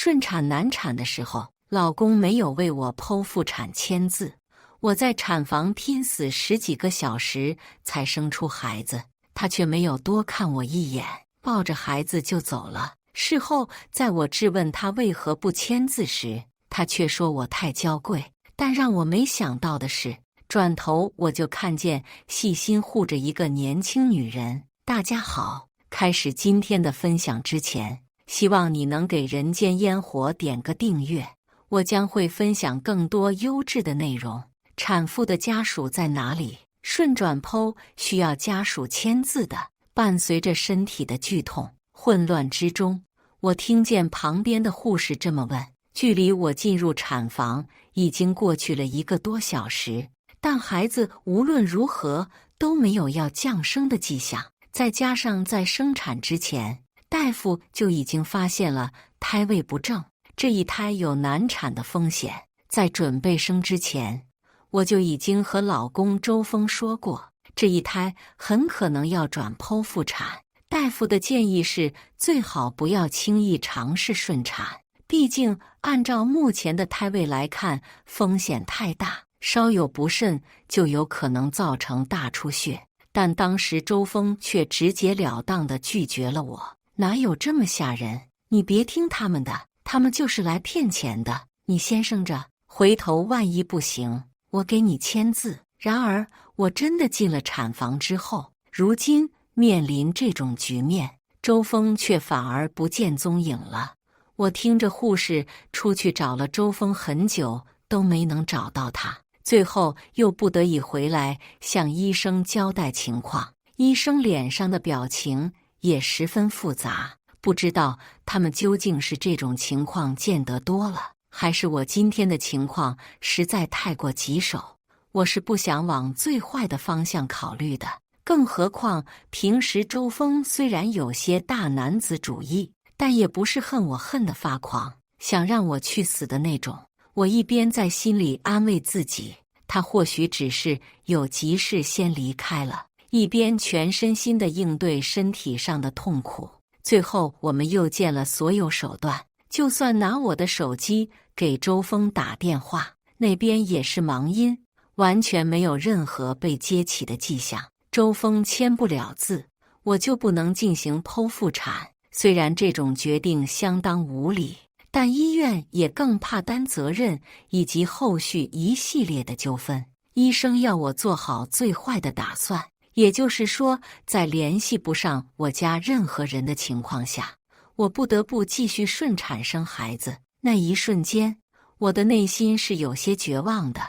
顺产难产的时候，老公没有为我剖腹产签字，我在产房拼死10几个小时才生出孩子，他却没有多看我一眼，抱着孩子就走了。事后，在我质问他为何不签字时，他却说我太娇贵。但让我没想到的是，转头我就看见细心护着一个年轻女人。大家好，开始今天的分享之前，希望你能给人间烟火点个订阅，我将会分享更多优质的内容。产妇的家属在哪里？顺转剖需要家属签字的，伴随着身体的剧痛。混乱之中，我听见旁边的护士这么问。距离我进入产房已经过去了1个多小时，但孩子无论如何都没有要降生的迹象。再加上在生产之前，大夫就已经发现了胎位不正，这一胎有难产的风险。在准备生之前，我就已经和老公周峰说过，这一胎很可能要转剖腹产。大夫的建议是最好不要轻易尝试顺产，毕竟按照目前的胎位来看，风险太大，稍有不慎就有可能造成大出血。但当时周峰却直截了当地拒绝了我，哪有这么吓人？你别听他们的，他们就是来骗钱的，你先生着，回头万一不行，我给你签字。然而我真的进了产房之后，如今面临这种局面，周峰却反而不见踪影了。我听着护士出去找了周峰很久，都没能找到他，最后又不得已回来向医生交代情况。医生脸上的表情也十分复杂，不知道他们究竟是这种情况见得多了，还是我今天的情况实在太过棘手。我是不想往最坏的方向考虑的，更何况平时周峰虽然有些大男子主义，但也不是恨我恨得发狂，想让我去死的那种。我一边在心里安慰自己，他或许只是有急事先离开了，一边全身心地应对身体上的痛苦。最后我们又见了所有手段，就算拿我的手机给周峰打电话，那边也是忙音，完全没有任何被接起的迹象。周峰签不了字，我就不能进行剖腹产。虽然这种决定相当无理，但医院也更怕担责任以及后续一系列的纠纷。医生要我做好最坏的打算，也就是说，在联系不上我家任何人的情况下，我不得不继续顺产生孩子。那一瞬间，我的内心是有些绝望的。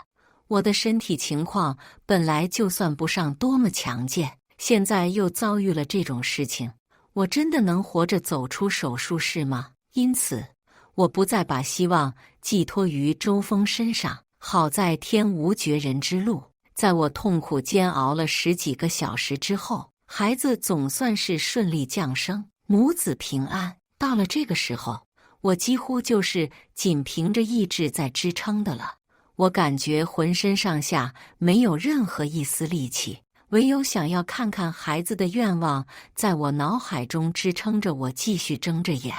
我的身体情况本来就算不上多么强健，现在又遭遇了这种事情，我真的能活着走出手术室吗？因此，我不再把希望寄托于周峰身上。好在天无绝人之路，在我痛苦煎熬了10几个小时之后，孩子总算是顺利降生，母子平安。到了这个时候，我几乎就是仅凭着意志在支撑的了。我感觉浑身上下没有任何一丝力气，唯有想要看看孩子的愿望在我脑海中支撑着我继续睁着眼，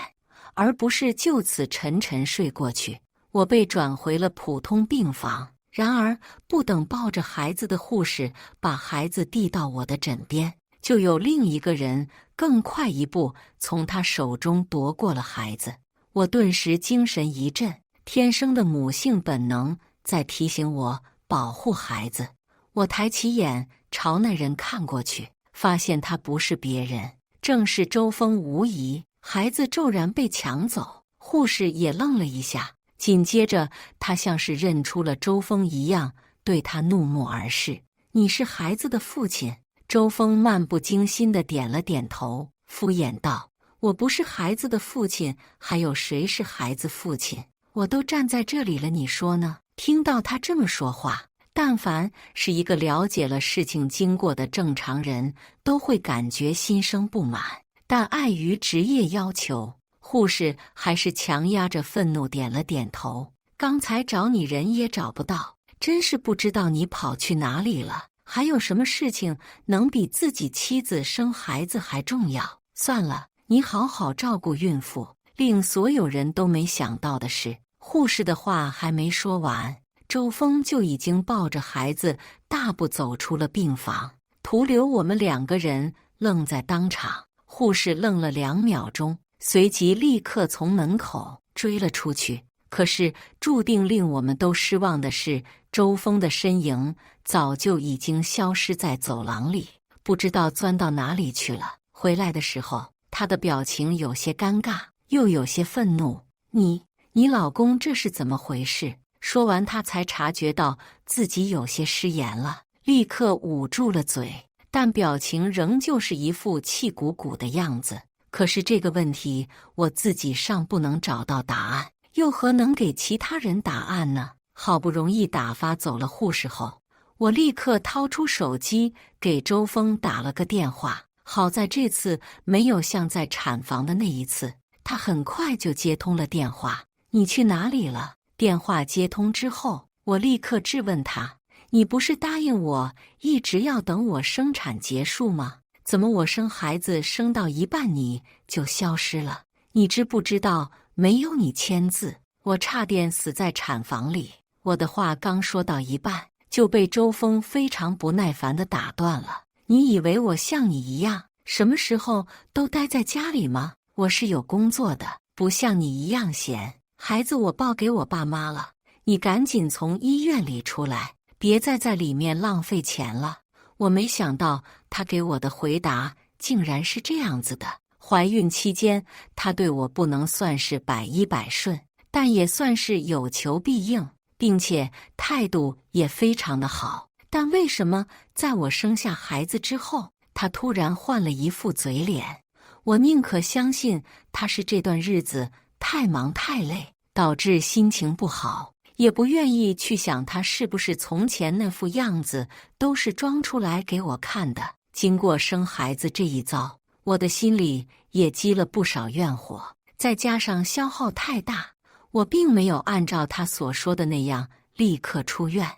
而不是就此沉沉睡过去。我被转回了普通病房，然而不等抱着孩子的护士把孩子递到我的枕边，就有另一个人更快一步从他手中夺过了孩子。我顿时精神一振，天生的母性本能在提醒我保护孩子。我抬起眼朝那人看过去，发现他不是别人，正是周峰无疑。孩子骤然被抢走，护士也愣了一下，紧接着他像是认出了周峰一样，对他怒目而视。你是孩子的父亲？周峰漫不经心地点了点头，敷衍道：我不是孩子的父亲，还有谁是孩子父亲？我都站在这里了，你说呢？听到他这么说话，但凡是一个了解了事情经过的正常人都会感觉心生不满，但碍于职业要求，护士还是强压着愤怒点了点头。刚才找你人也找不到，真是不知道你跑去哪里了。还有什么事情能比自己妻子生孩子还重要？算了，你好好照顾孕妇。令所有人都没想到的是，护士的话还没说完，周峰就已经抱着孩子大步走出了病房，徒留我们2个人愣在当场。护士愣了2秒钟，随即立刻从门口追了出去。可是注定令我们都失望的是，周峰的身影早就已经消失在走廊里，不知道钻到哪里去了。回来的时候，他的表情有些尴尬，又有些愤怒。你老公这是怎么回事？说完，他才察觉到自己有些失言了，立刻捂住了嘴，但表情仍旧是一副气鼓鼓的样子。可是这个问题我自己尚不能找到答案，又何能给其他人答案呢？好不容易打发走了护士后，我立刻掏出手机给周峰打了个电话。好在这次没有像在产房的那一次，他很快就接通了电话。你去哪里了？电话接通之后，我立刻质问他，你不是答应我一直要等我生产结束吗？怎么我生孩子生到一半你就消失了？你知不知道没有你签字，我差点死在产房里。我的话刚说到一半，就被周峰非常不耐烦地打断了。你以为我像你一样，什么时候都待在家里吗？我是有工作的，不像你一样闲。孩子我抱给我爸妈了，你赶紧从医院里出来，别再在里面浪费钱了。我没想到他给我的回答竟然是这样子的。怀孕期间，他对我不能算是100%顺，但也算是有求必应，并且态度也非常的好。但为什么在我生下孩子之后，他突然换了一副嘴脸？我宁可相信他是这段日子太忙太累，导致心情不好，也不愿意去想他是不是从前那副样子都是装出来给我看的。经过生孩子这一遭，我的心里也积了不少怨火，再加上消耗太大，我并没有按照他所说的那样立刻出院，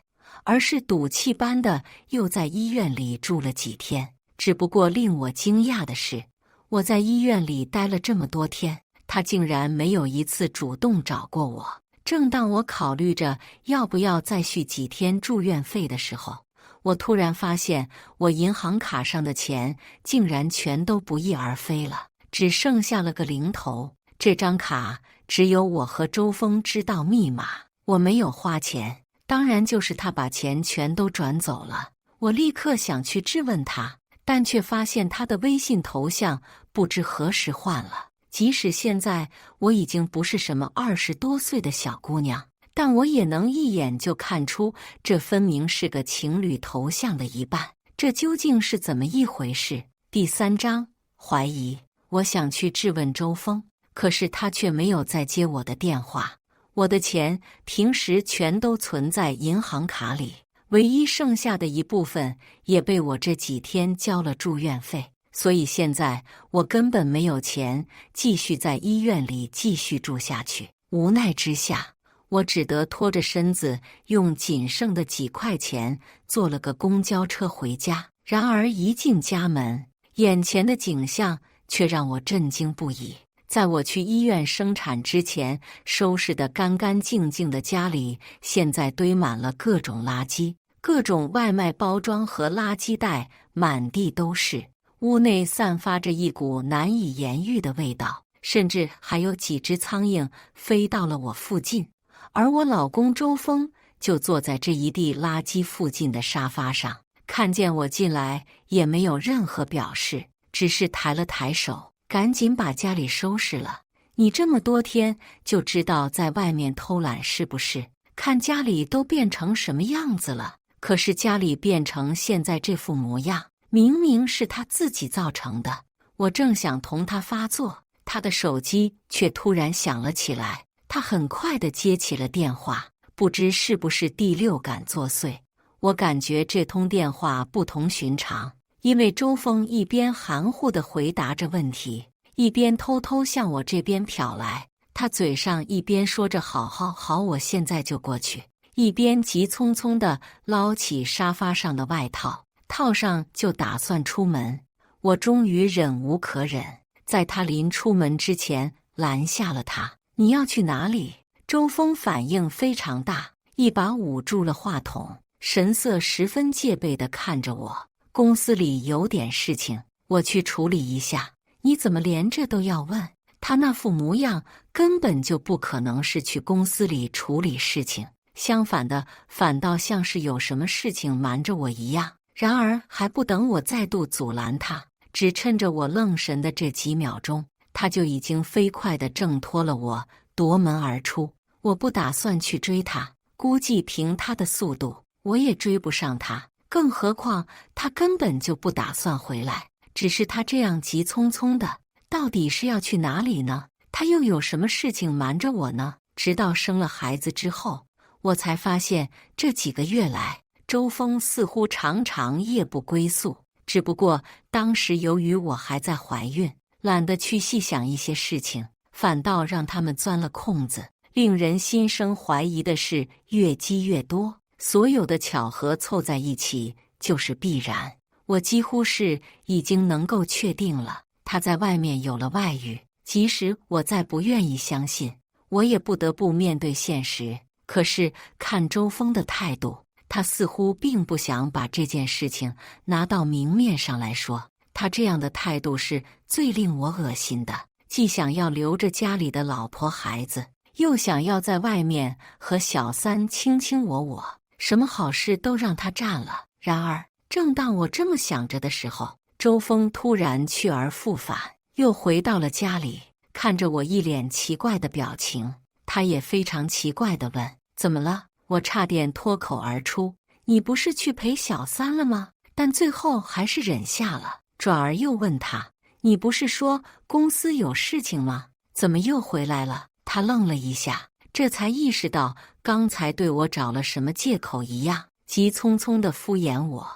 而是赌气般的又在医院里住了几天。只不过令我惊讶的是，我在医院里待了这么多天，他竟然没有一次主动找过我。正当我考虑着要不要再续几天住院费的时候，我突然发现我银行卡上的钱竟然全都不翼而飞了，只剩下了个零头。这张卡只有我和周峰知道密码，我没有花钱，当然就是他把钱全都转走了。我立刻想去质问他，但却发现他的微信头像不知何时换了。即使现在我已经不是什么20多岁的小姑娘，但我也能一眼就看出这分明是个情侣头像的一半。这究竟是怎么一回事？第3章怀疑。我想去质问周峰，可是他却没有再接我的电话。我的钱平时全都存在银行卡里，唯一剩下的一部分也被我这几天交了住院费，所以现在我根本没有钱继续在医院里继续住下去。无奈之下，我只得拖着身子，用仅剩的几块钱坐了个公交车回家。然而一进家门，眼前的景象却让我震惊不已。在我去医院生产之前收拾得干干净净的家里，现在堆满了各种垃圾，各种外卖包装和垃圾袋满地都是。屋内散发着一股难以言喻的味道，甚至还有几只苍蝇飞到了我附近。而我老公周峰就坐在这一地垃圾附近的沙发上，看见我进来也没有任何表示，只是抬了抬手，赶紧把家里收拾了。你这么多天就知道在外面偷懒是不是？看家里都变成什么样子了。可是家里变成现在这副模样，明明是他自己造成的。我正想同他发作，他的手机却突然响了起来。他很快地接起了电话，不知是不是第六感作祟，我感觉这通电话不同寻常，因为周峰一边含糊地回答着问题，一边偷偷向我这边瞟来。他嘴上一边说着好好好，我现在就过去，一边急匆匆地捞起沙发上的外套，套上就打算出门。我终于忍无可忍，在他临出门之前拦下了他。你要去哪里？周峰反应非常大，一把捂住了话筒，神色十分戒备地看着我。公司里有点事情，我去处理一下。你怎么连这都要问？他那副模样根本就不可能是去公司里处理事情，相反的，反倒像是有什么事情瞒着我一样。然而还不等我再度阻拦他，只趁着我愣神的这几秒钟，他就已经飞快地挣脱了我，夺门而出。我不打算去追他，估计凭他的速度，我也追不上他。更何况他根本就不打算回来，只是他这样急匆匆的，到底是要去哪里呢？他又有什么事情瞒着我呢？直到生了孩子之后，我才发现这几个月来，周峰似乎常常夜不归宿。只不过当时由于我还在怀孕，懒得去细想一些事情，反倒让他们钻了空子。令人心生怀疑的是越积越多，所有的巧合凑在一起就是必然。我几乎是已经能够确定了，他在外面有了外遇。即使我再不愿意相信，我也不得不面对现实。可是看周峰的态度，他似乎并不想把这件事情拿到明面上来说。他这样的态度是最令我恶心的，既想要留着家里的老婆孩子，又想要在外面和小三卿卿我我，什么好事都让他占了。然而正当我这么想着的时候，周峰突然去而复返，又回到了家里，看着我一脸奇怪的表情，他也非常奇怪地问：怎么了？我差点脱口而出：你不是去陪小三了吗？但最后还是忍下了，转而又问他：你不是说公司有事情吗？怎么又回来了？他愣了一下，这才意识到刚才对我找了什么借口一样，急匆匆地敷衍我：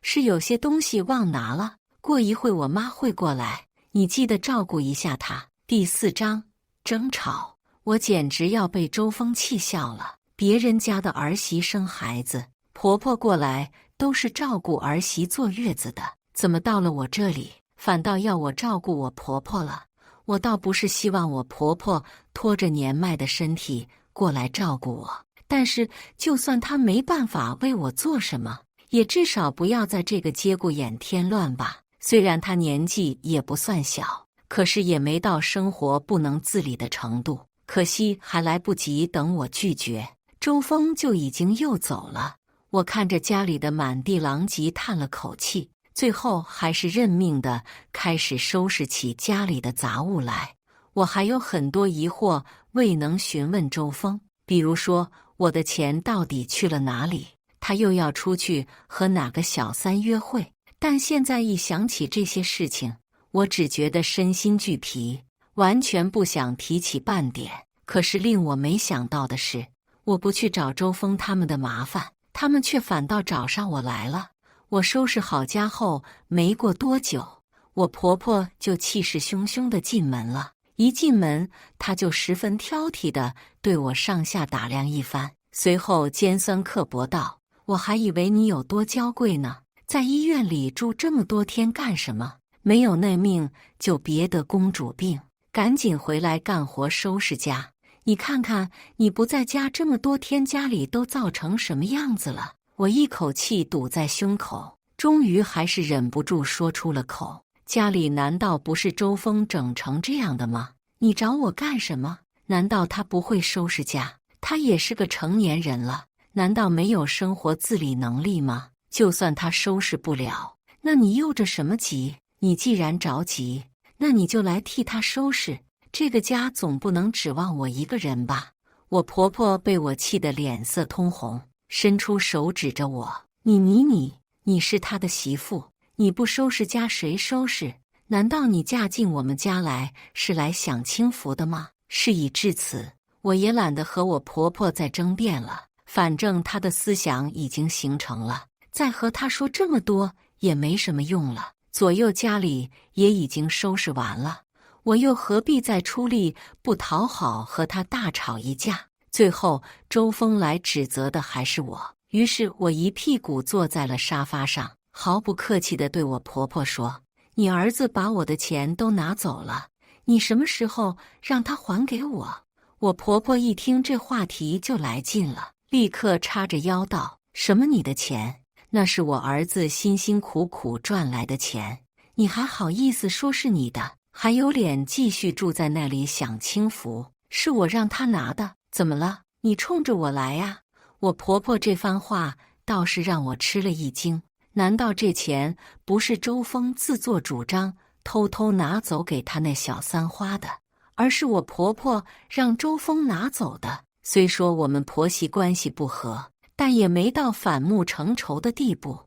是有些东西忘拿了，过一会我妈会过来，你记得照顾一下她。第4章争吵。我简直要被周峰气笑了。别人家的儿媳生孩子，婆婆过来都是照顾儿媳坐月子的，怎么到了我这里，反倒要我照顾我婆婆了？我倒不是希望我婆婆拖着年迈的身体过来照顾我，但是就算她没办法为我做什么，也至少不要在这个节骨眼添乱吧。虽然她年纪也不算小，可是也没到生活不能自理的程度。可惜还来不及等我拒绝，周峰就已经又走了。我看着家里的满地狼藉，叹了口气，最后还是认命的开始收拾起家里的杂物来。我还有很多疑惑未能询问周峰，比如说我的钱到底去了哪里，他又要出去和哪个小三约会。但现在一想起这些事情，我只觉得身心俱疲，完全不想提起半点。可是令我没想到的是，我不去找周峰他们的麻烦，他们却反倒找上我来了。我收拾好家后没过多久，我婆婆就气势汹汹地进门了。一进门，她就十分挑剔地对我上下打量一番，随后尖酸刻薄道：我还以为你有多娇贵呢，在医院里住这么多天干什么？没有那命就别得公主病，赶紧回来干活收拾家。你看看你不在家这么多天，家里都造成什么样子了？我一口气堵在胸口，终于还是忍不住说出了口：家里难道不是周峰整成这样的吗？你找我干什么？难道他不会收拾家？他也是个成年人了，难道没有生活自理能力吗？就算他收拾不了，那你又着什么急？你既然着急，那你就来替他收拾。这个家总不能指望我一个人吧？我婆婆被我气得脸色通红，伸出手指着我：你是她的媳妇，你不收拾家谁收拾？难道你嫁进我们家来是来享清福的吗？事已至此，我也懒得和我婆婆再争辩了，反正她的思想已经形成了，再和她说这么多也没什么用了。左右家里也已经收拾完了，我又何必再出力不讨好和他大吵一架？最后周峰来指责的还是我，于是我一屁股坐在了沙发上，毫不客气地对我婆婆说：你儿子把我的钱都拿走了，你什么时候让他还给我？”我婆婆一听这话题就来劲了，立刻叉着腰道：“什么你的钱？那是我儿子辛辛苦苦赚来的钱，你还好意思说是你的？还有脸继续住在那里享清福？是我让他拿的，怎么了？你冲着我来呀？”我婆婆这番话倒是让我吃了一惊，难道这钱不是周峰自作主张偷偷拿走给他那小三花的，而是我婆婆让周峰拿走的？虽说我们婆媳关系不和，但也没到反目成仇的地步。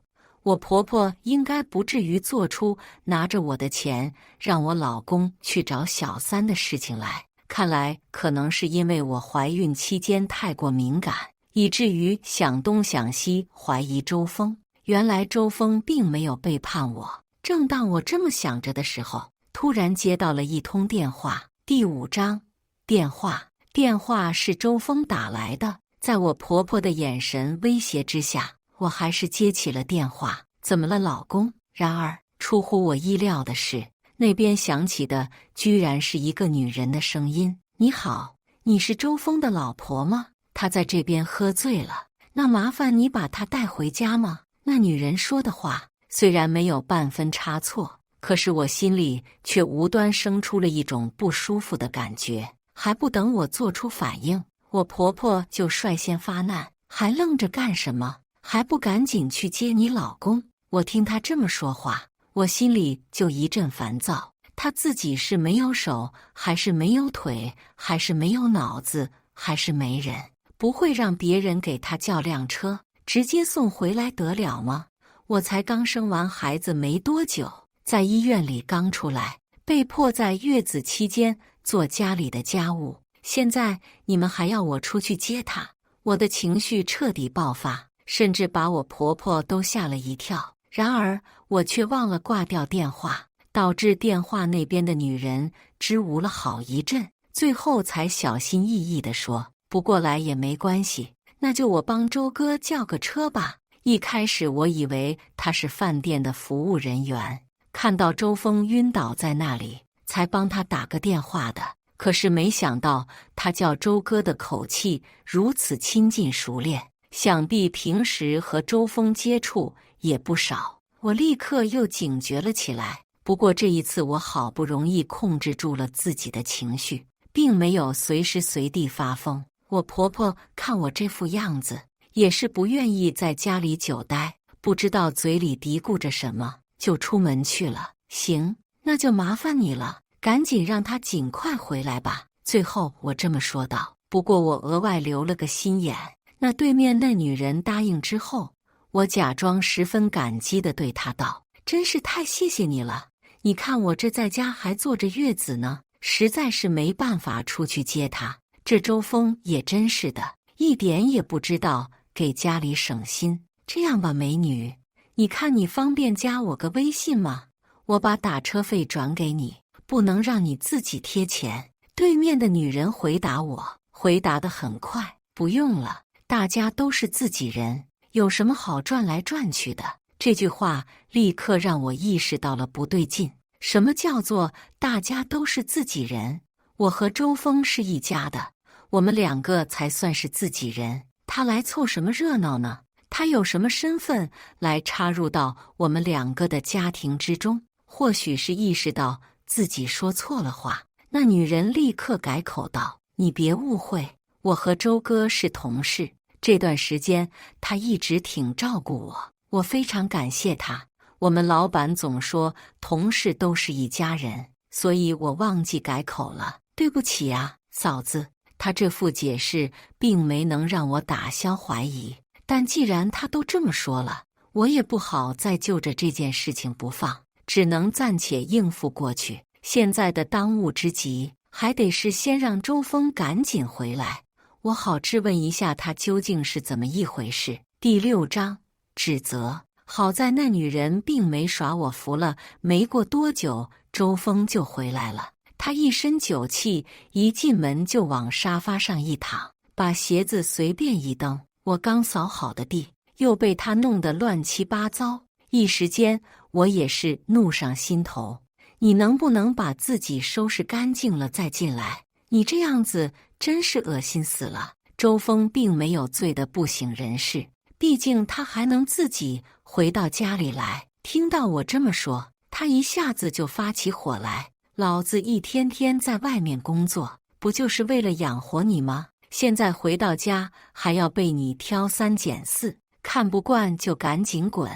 我婆婆应该不至于做出拿着我的钱让我老公去找小三的事情来。看来可能是因为我怀孕期间太过敏感，以至于想东想西，怀疑周峰。原来周峰并没有背叛我。正当我这么想着的时候，突然接到了一通电话。第5章电话。电话是周峰打来的。在我婆婆的眼神威胁之下，我还是接起了电话。怎么了，老公？然而出乎我意料的是，那边响起的居然是一个女人的声音。你好，你是周峰的老婆吗？他在这边喝醉了，那麻烦你把他带回家吗？那女人说的话虽然没有半分差错，可是我心里却无端生出了一种不舒服的感觉。还不等我做出反应，我婆婆就率先发难。还愣着干什么？还不赶紧去接你老公？我听她这么说话，我心里就一阵烦躁。她自己是没有手，还是没有腿，还是没有脑子，还是没人？不会让别人给她叫辆车直接送回来得了吗？我才刚生完孩子没多久，在医院里刚出来，被迫在月子期间做家里的家务，现在你们还要我出去接她？我的情绪彻底爆发，甚至把我婆婆都吓了一跳。然而我却忘了挂掉电话，导致电话那边的女人支吾了好一阵，最后才小心翼翼地说：“不过来也没关系，那就我帮周哥叫个车吧。”一开始我以为他是饭店的服务人员，看到周峰晕倒在那里，才帮他打个电话的。可是没想到他叫周哥的口气如此亲近熟练，想必平时和周峰接触也不少。我立刻又警觉了起来。不过这一次我好不容易控制住了自己的情绪，并没有随时随地发疯。我婆婆看我这副样子，也是不愿意在家里久待，不知道嘴里嘀咕着什么，就出门去了。行，那就麻烦你了，赶紧让他尽快回来吧。最后我这么说道。不过我额外留了个心眼。那对面那女人答应之后，我假装十分感激地对她道：“真是太谢谢你了，你看我这在家还坐着月子呢，实在是没办法出去接她。这周峰也真是的，一点也不知道给家里省心。这样吧，美女，你看你方便加我个微信吗？我把打车费转给你，不能让你自己贴钱。”对面的女人回答我，回答得很快：“不用了，大家都是自己人，有什么好转来转去的？”这句话立刻让我意识到了不对劲。什么叫做大家都是自己人？我和周峰是一家的，我们两个才算是自己人，他来凑什么热闹呢？他有什么身份来插入到我们两个的家庭之中？或许是意识到自己说错了话，那女人立刻改口道：“你别误会，我和周哥是同事，这段时间他一直挺照顾我，我非常感谢他。我们老板总说同事都是一家人，所以我忘记改口了，对不起啊，嫂子。”他这副解释并没能让我打消怀疑，但既然他都这么说了，我也不好再就着这件事情不放，只能暂且应付过去。现在的当务之急还得是先让周峰赶紧回来，我好质问一下他究竟是怎么一回事。第6章指责。好在那女人并没耍我服了，没过多久，周峰就回来了。他一身酒气，一进门就往沙发上一躺，把鞋子随便一蹬，我刚扫好的地又被他弄得乱七八糟。一时间我也是怒上心头。你能不能把自己收拾干净了再进来？你这样子真是恶心死了。周峰并没有醉得不省人事，毕竟他还能自己回到家里来。听到我这么说，他一下子就发起火来。老子一天天在外面工作，不就是为了养活你吗？现在回到家还要被你挑三拣四，看不惯就赶紧滚。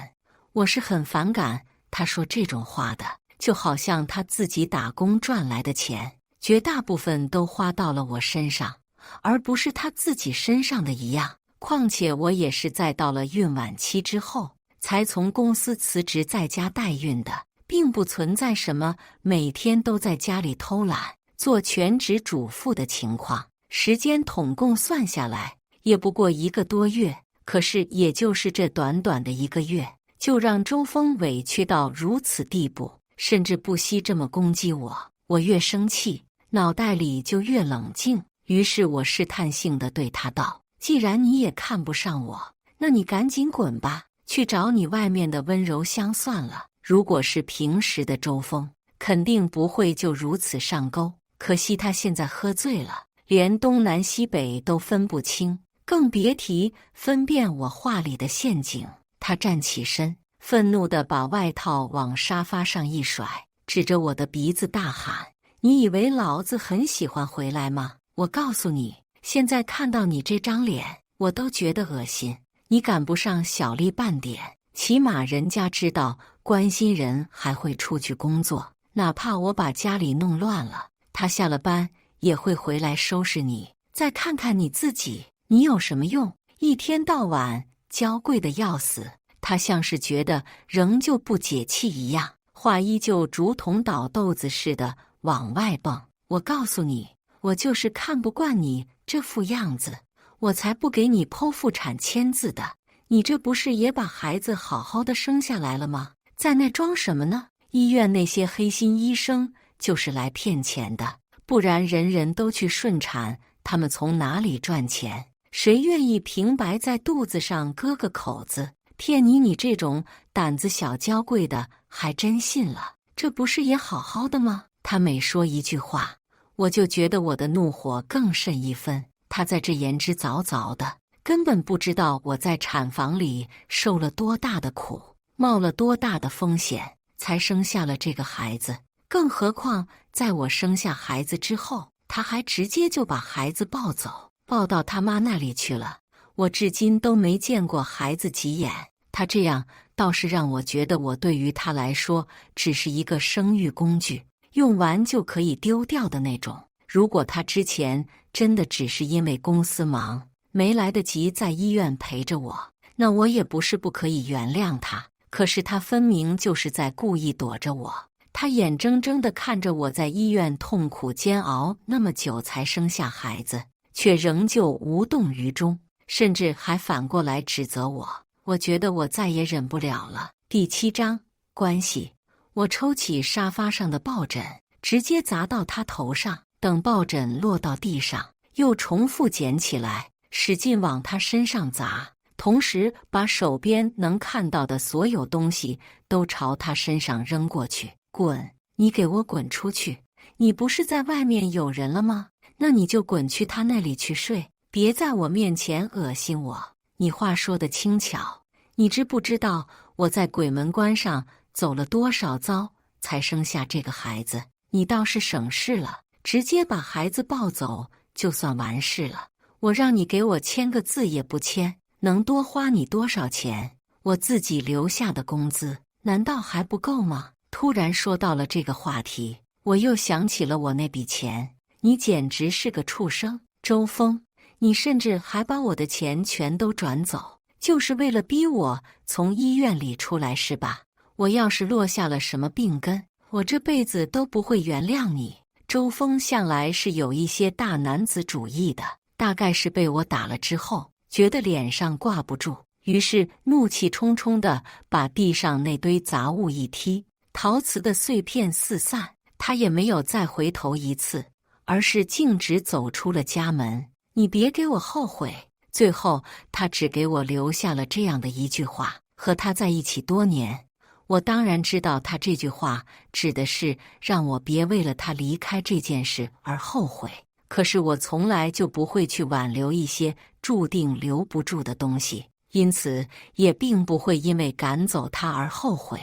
我是很反感他说这种话的，就好像他自己打工赚来的钱，绝大部分都花到了我身上，而不是他自己身上的一样。况且我也是在到了孕晚期之后，才从公司辞职在家代孕的，并不存在什么每天都在家里偷懒做全职主妇的情况。时间统共算下来也不过1个多月，可是也就是这短短的1个月，就让周峰委屈到如此地步，甚至不惜这么攻击我。我越生气，脑袋里就越冷静，于是我试探性地对他道：既然你也看不上我，那你赶紧滚吧，去找你外面的温柔乡算了。如果是平时的周峰，肯定不会就如此上钩，可惜他现在喝醉了，连东南西北都分不清，更别提分辨我话里的陷阱。他站起身，愤怒地把外套往沙发上一甩，指着我的鼻子大喊：你以为老子很喜欢回来吗？我告诉你，现在看到你这张脸，我都觉得恶心。你赶不上小丽半点，起码人家知道关心人还会出去工作，哪怕我把家里弄乱了，他下了班也会回来收拾你。再看看你自己，你有什么用？一天到晚娇贵的要死。他像是觉得仍旧不解气一样，话依旧竹筒倒豆子似的往外蹦。我告诉你，我就是看不惯你这副样子，我才不给你剖腹产签字的。你这不是也把孩子好好的生下来了吗？在那装什么呢？医院那些黑心医生就是来骗钱的，不然人人都去顺产，他们从哪里赚钱？谁愿意平白在肚子上割个口子？骗你这种胆子小娇贵的还真信了，这不是也好好的吗？他每说一句话，我就觉得我的怒火更甚一分。他在这言之凿凿的，根本不知道我在产房里受了多大的苦，冒了多大的风险，才生下了这个孩子。更何况在我生下孩子之后，他还直接就把孩子抱走，抱到他妈那里去了。我至今都没见过孩子几眼，他这样倒是让我觉得我对于他来说只是一个生育工具，用完就可以丢掉的那种。如果他之前真的只是因为公司忙，没来得及在医院陪着我，那我也不是不可以原谅他。可是他分明就是在故意躲着我，他眼睁睁地看着我在医院痛苦煎熬那么久才生下孩子，却仍旧无动于衷，甚至还反过来指责我。我觉得我再也忍不了了。第7章关系。我抽起沙发上的抱枕，直接砸到他头上，等抱枕落到地上，又重复捡起来，使劲往他身上砸，同时把手边能看到的所有东西都朝他身上扔过去。滚！你给我滚出去！你不是在外面有人了吗？那你就滚去他那里去睡，别在我面前恶心我。你话说得轻巧，你知不知道我在鬼门关上走了多少遭才生下这个孩子？你倒是省事了，直接把孩子抱走就算完事了。我让你给我签个字也不签，能多花你多少钱？我自己留下的工资难道还不够吗？突然说到了这个话题，我又想起了我那笔钱。你简直是个畜生，周峰！你甚至还把我的钱全都转走，就是为了逼我从医院里出来是吧？我要是落下了什么病根，我这辈子都不会原谅你。周峰向来是有一些大男子主义的，大概是被我打了之后，觉得脸上挂不住，于是怒气冲冲地把地上那堆杂物一踢，陶瓷的碎片四散。他也没有再回头一次，而是径直走出了家门。你别给我后悔。最后他只给我留下了这样的一句话：和他在一起多年，我当然知道他这句话指的是让我别为了他离开这件事而后悔，可是我从来就不会去挽留一些注定留不住的东西，因此也并不会因为赶走他而后悔。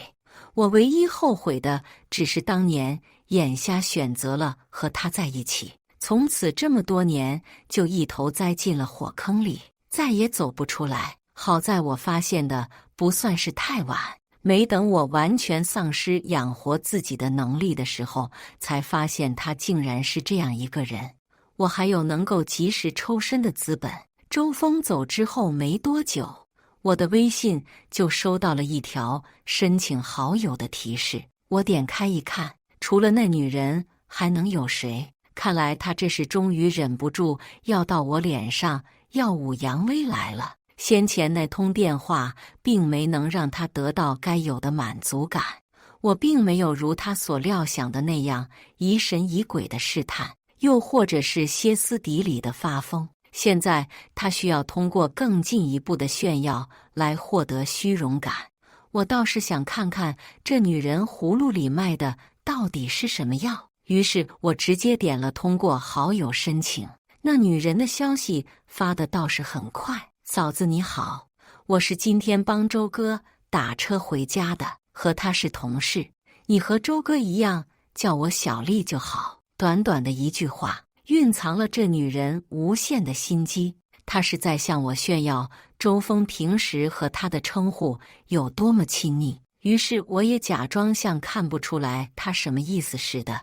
我唯一后悔的只是当年眼瞎选择了和他在一起，从此这么多年就一头栽进了火坑里，再也走不出来。好在我发现的不算是太晚，没等我完全丧失养活自己的能力的时候，才发现他竟然是这样一个人。我还有能够及时抽身的资本。周峰走之后没多久，我的微信就收到了一条申请好友的提示。我点开一看，除了那女人还能有谁？看来他这是终于忍不住要到我脸上耀武扬威来了。先前那通电话并没能让他得到该有的满足感，我并没有如他所料想的那样疑神疑鬼的试探，又或者是歇斯底里的发疯。现在他需要通过更进一步的炫耀来获得虚荣感。我倒是想看看这女人葫芦里卖的到底是什么药，于是我直接点了通过好友申请。那女人的消息发的倒是很快：嫂子你好，我是今天帮周哥打车回家的，和他是同事，你和周哥一样叫我小丽就好。短短的一句话蕴藏了这女人无限的心机，她是在向我炫耀周峰平时和她的称呼有多么亲密。于是我也假装像看不出来她什么意思似的：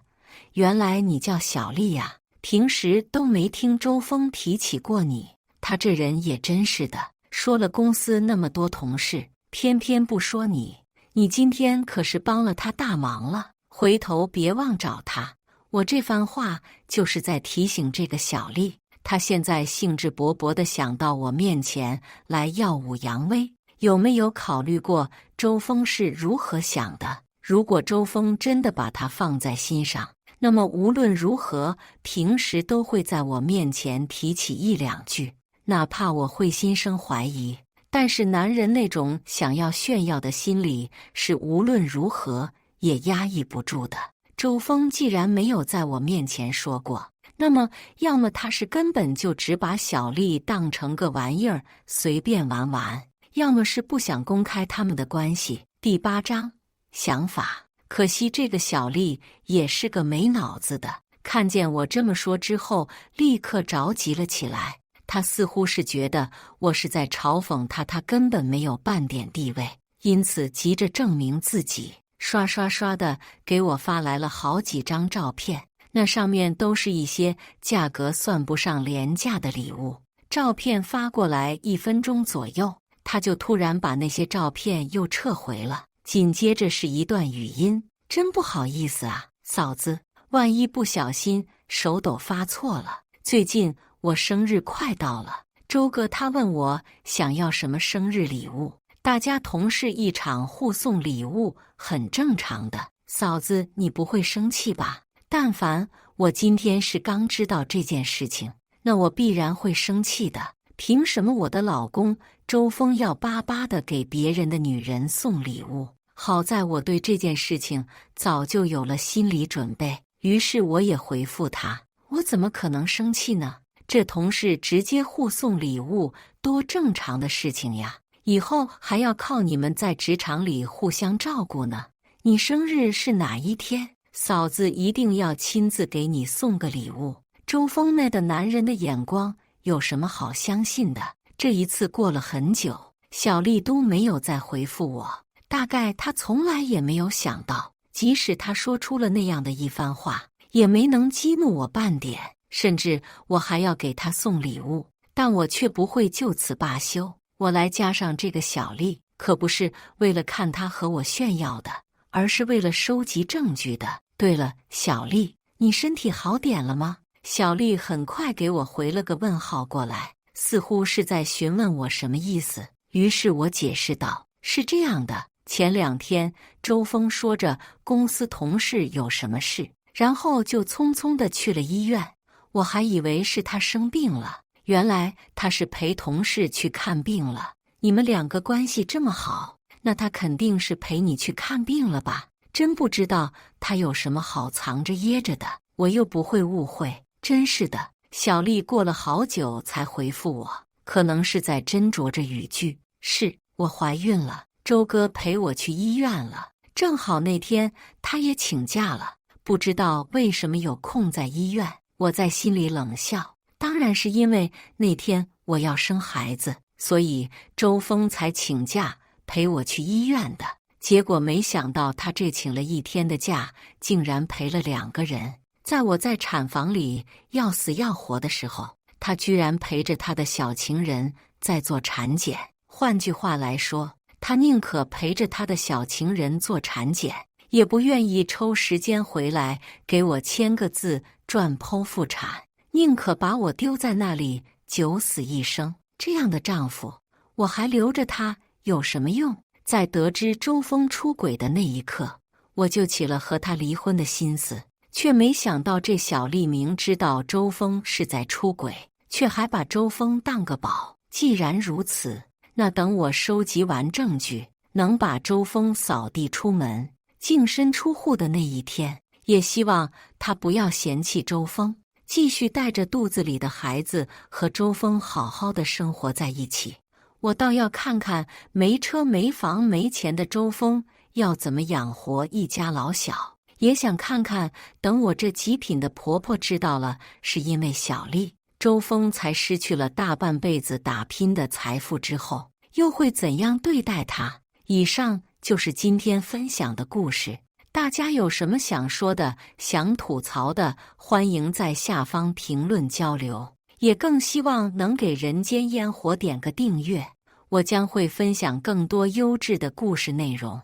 原来你叫小丽呀，平时都没听周峰提起过你。他这人也真是的，说了公司那么多同事，偏偏不说你。你今天可是帮了他大忙了，回头别忘找他。我这番话就是在提醒这个小丽，她现在兴致勃勃地想到我面前来耀武扬威，有没有考虑过周峰是如何想的？如果周峰真的把她放在心上，那么无论如何，平时都会在我面前提起一两句。哪怕我会心生怀疑，但是男人那种想要炫耀的心理是无论如何也压抑不住的。周峰既然没有在我面前说过，那么要么他是根本就只把小丽当成个玩意儿随便玩玩，要么是不想公开他们的关系。第8章想法。可惜这个小丽也是个没脑子的，看见我这么说之后，立刻着急了起来。他似乎是觉得我是在嘲讽他，他根本没有半点地位，因此急着证明自己，刷刷刷的给我发来了好几张照片，那上面都是一些价格算不上廉价的礼物。照片发过来1分钟左右，他就突然把那些照片又撤回了，紧接着是一段语音：真不好意思啊，嫂子，万一不小心手抖发错了，最近我生日快到了，周哥他问我想要什么生日礼物，大家同事一场互送礼物很正常的，嫂子你不会生气吧？但凡我今天是刚知道这件事情，那我必然会生气的。凭什么我的老公周峰要巴巴的给别人的女人送礼物？好在我对这件事情早就有了心理准备，于是我也回复他，我怎么可能生气呢？这同事直接互送礼物，多正常的事情呀！以后还要靠你们在职场里互相照顾呢。你生日是哪一天？嫂子一定要亲自给你送个礼物。周峰那的男人的眼光有什么好相信的？这一次过了很久，小丽都没有再回复我，大概她从来也没有想到，即使她说出了那样的一番话，也没能激怒我半点。甚至我还要给他送礼物，但我却不会就此罢休。我来加上这个小丽，可不是为了看她和我炫耀的，而是为了收集证据的。对了，小丽，你身体好点了吗？小丽很快给我回了个问号过来，似乎是在询问我什么意思。于是我解释道，是这样的，前2天周峰说着公司同事有什么事，然后就匆匆地去了医院。我还以为是他生病了，原来他是陪同事去看病了。你们2个关系这么好，那他肯定是陪你去看病了吧？真不知道他有什么好藏着掖着的，我又不会误会。真是的。小丽过了好久才回复我，可能是在斟酌着语句。是，我怀孕了，周哥陪我去医院了，正好那天他也请假了，不知道为什么有空在医院。我在心里冷笑，当然是因为那天我要生孩子，所以周峰才请假陪我去医院的。结果没想到他这请了1天的假，竟然陪了2个人。在我在产房里要死要活的时候，他居然陪着他的小情人在做产检。换句话来说，他宁可陪着他的小情人做产检，也不愿意抽时间回来给我签个字赚剖腹产，宁可把我丢在那里九死一生。这样的丈夫，我还留着他有什么用？在得知周峰出轨的那一刻，我就起了和他离婚的心思，却没想到这小丽明知道周峰是在出轨，却还把周峰当个宝。既然如此，那等我收集完证据，能把周峰扫地出门、净身出户的那一天，也希望他不要嫌弃周峰，继续带着肚子里的孩子和周峰好好的生活在一起。我倒要看看没车没房没钱的周峰要怎么养活一家老小，也想看看等我这极品的婆婆知道了是因为小丽，周峰才失去了大半辈子打拼的财富之后，又会怎样对待她。以上就是今天分享的故事，大家有什么想说的、想吐槽的，欢迎在下方评论交流，也更希望能给人间烟火点个订阅，我将会分享更多优质的故事内容。